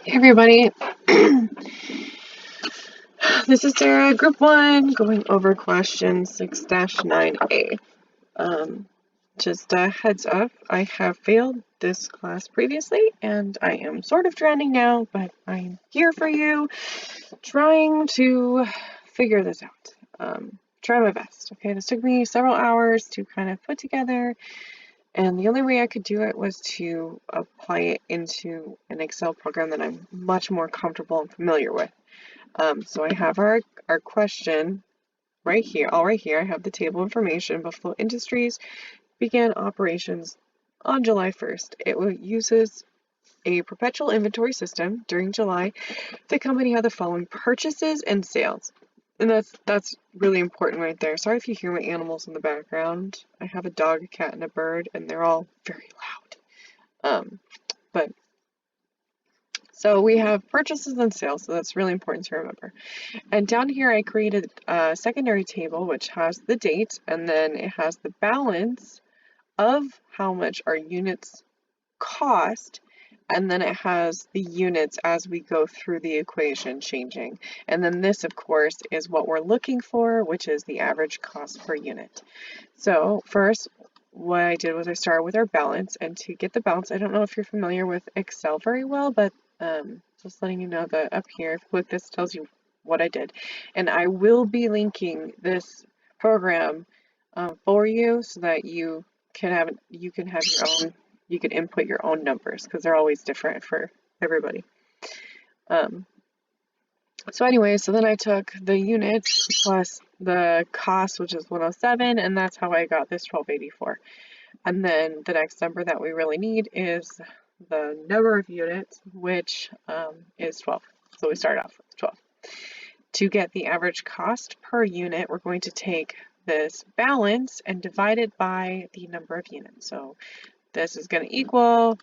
Hey everybody, this is Sarah, Group 1, going over question 6-9A. Just a heads up, I have failed this class previously, and I am sort of drowning now, but I'm here for you, trying to figure this out. Try my best, okay? This took me several hours to kind of put together, and the only way I could do it was to apply it into an Excel program that I'm much more comfortable and familiar with. So I have our question right here, all right here. I have the table information. Buffalo Industries began operations on July 1st. It uses a perpetual inventory system. During July, the company had the following purchases and sales. And that's really important right there. Sorry if you hear my animals in the background. I have a dog, a cat, and a bird, and they're all very loud. But so we have purchases and sales, so that's really important to remember. And down here I created a secondary table which has the date, and then it has the balance of how much our units cost, and then it has the units as we go through the equation changing. And then this, of course, is what we're looking for, which is the average cost per unit. So first, what I did was I started with our balance, and to get the balance, I don't know if you're familiar with Excel very well, but just letting you know that up here, if you click this, tells you what I did. And I will be linking this program for you so that you can have your own, you can input your own numbers because they're always different for everybody. So anyway, so then I took the units plus the cost, which is 107, and that's how I got this 1284. And then the next number that we really need is the number of units, which is 12. So we start off with 12. To get the average cost per unit, we're going to take this balance and divide it by the number of units. So this is going to equal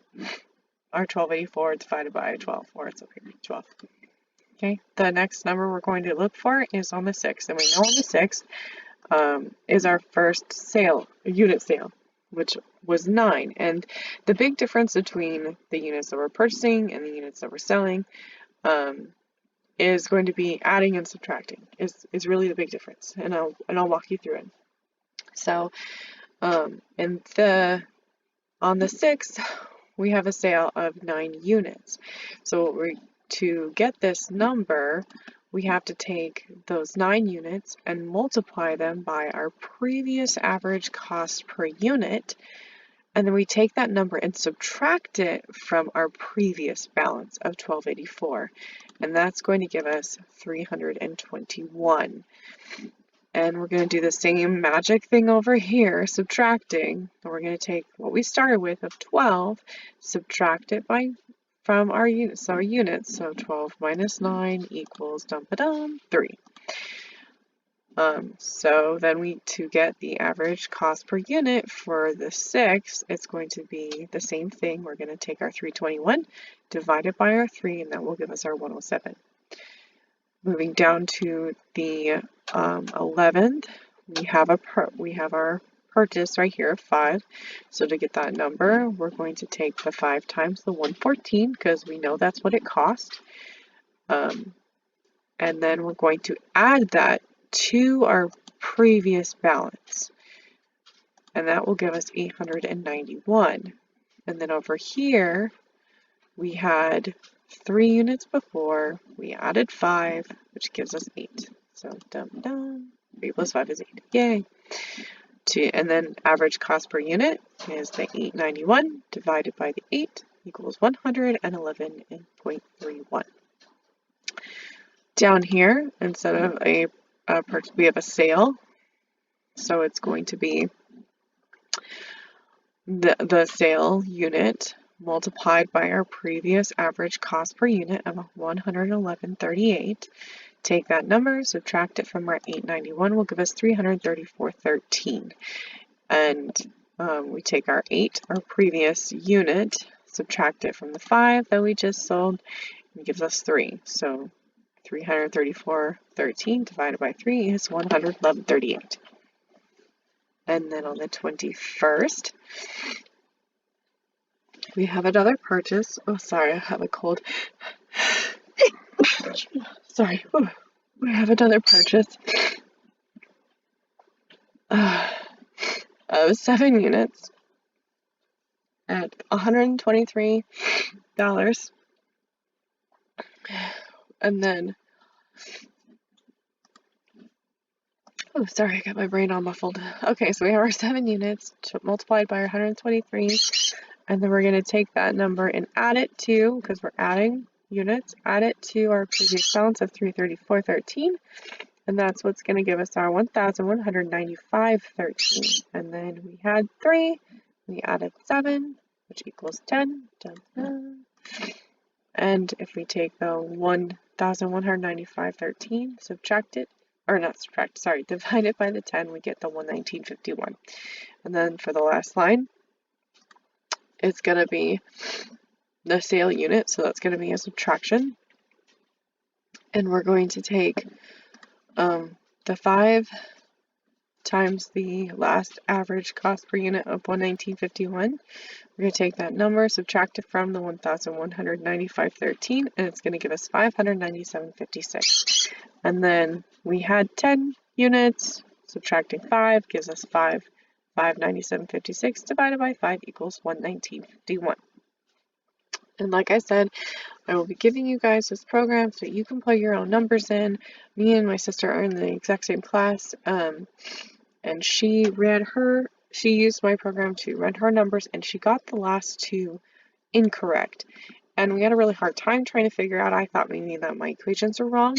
our 1284 divided by 12, or it's up here, 12. Okay, the next number we're going to look for is on the 6th, and we know on the 6th is our first sale, unit sale, which was 9. And the big difference between the units that we're purchasing and the units that we're selling is going to be adding and subtracting is really the big difference, and I'll walk you through it. So on the 6th we have a sale of 9 units. So to get this number, we have to take those 9 units and multiply them by our previous average cost per unit, and then we take that number and subtract it from our previous balance of 1284, and that's going to give us 321. And we're going to do the same magic thing over here, subtracting. And we're going to take what we started with of 12, subtract it from our units. So 12 minus 9 equals 3. So then to get the average cost per unit for the 6, it's going to be the same thing. We're going to take our 321, divide it by our 3, and that will give us our 107. Moving down to the 11th, we have our purchase right here of 5. So to get that number, we're going to take the 5 times the 114 because we know that's what it cost. And then we're going to add that to our previous balance, and that will give us 891. And then over here, we had 3 units before, we added 5, which gives us 8. So 3 plus 5 is 8. Yay! And then average cost per unit is the 891 divided by the 8 equals 111.31. Down here, instead of a purchase, we have a sale. So it's going to be the sale unit multiplied by our previous average cost per unit of 111.38. Take that number, subtract it from our 891, will give us 334.13. And we take our 8, our previous unit, subtract it from the 5 that we just sold, and it gives us 3. So 334.13 divided by 3 is 111.38. And then on the 21st, we have another purchase. Oh, sorry, I have a cold. Sorry. Ooh, we have another purchase of 7 units at $123. And then, oh, sorry, I got my brain all muffled. Okay, so we have our 7 units multiplied by our 123, and then we're going to take that number and add it to, because we're adding units, add it to our previous balance of 334.13, and that's what's going to give us our 1,195.13. And then we had 3, we added 7, which equals 10. Dun, dun. And if we take the 1,195.13, subtract it, or not subtract, sorry, divide it by the 10, we get the 119.51. And then for the last line, it's going to be the sale unit, so that's going to be a subtraction. And we're going to take the 5 times the last average cost per unit of 119.51. We're going to take that number, subtract it from the 1,195.13, and it's going to give us 597.56. And then we had 10 units, subtracting 5 gives us 597.56 divided by 5 equals 119.51. And like I said, I will be giving you guys this program so you can plug your own numbers in. Me and my sister are in the exact same class, and she used my program to run her numbers, and she got the last 2 incorrect. And we had a really hard time trying to figure out, I thought maybe that my equations were wrong,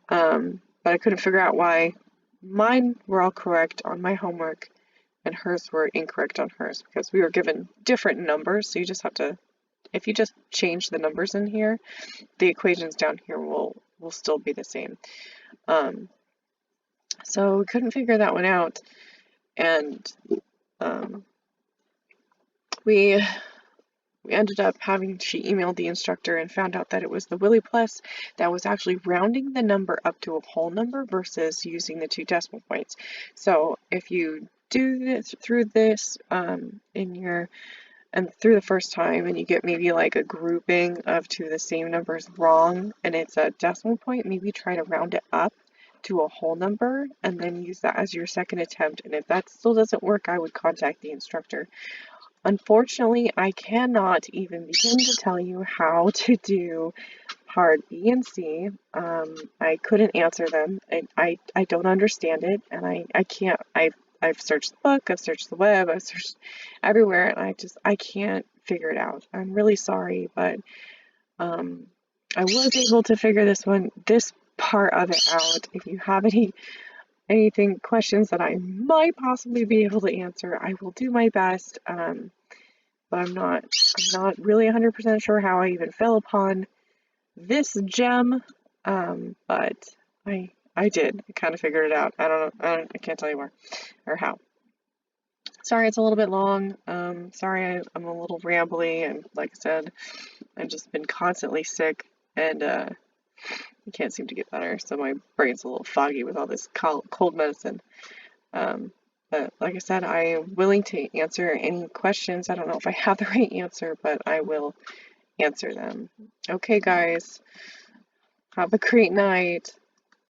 but I couldn't figure out why mine were all correct on my homework and hers were incorrect on hers, because we were given different numbers, so you just have to, if you just change the numbers in here, the equations down here will still be the same. So we couldn't figure that one out, and we ended up she emailed the instructor and found out that it was the Willy Plus that was actually rounding the number up to a whole number versus using the 2 decimal points. So if you do this through this through the first time, and you get maybe like a grouping of 2 of the same numbers wrong, and it's a decimal point, maybe try to round it up to a whole number and then use that as your second attempt. And if that still doesn't work, I would contact the instructor. Unfortunately, I cannot even begin to tell you how to do part B and C. I couldn't answer them. I don't understand it, and I can't. I've searched the book, I've searched the web, I've searched everywhere, and I can't figure it out. I'm really sorry, but I was able to figure this part of it out. If you have anything questions that I might possibly be able to answer, I will do my best. But I'm not really 100% sure how I even fell upon this gem. But I did. I kind of figured it out. I can't tell you where or how. Sorry, it's a little bit long. Sorry, I'm a little rambly, and like I said, I've just been constantly sick, and I can't seem to get better, so my brain's a little foggy with all this cold medicine. But like I said, I am willing to answer any questions. I don't know if I have the right answer, but I will answer them. Okay, guys, have a great night.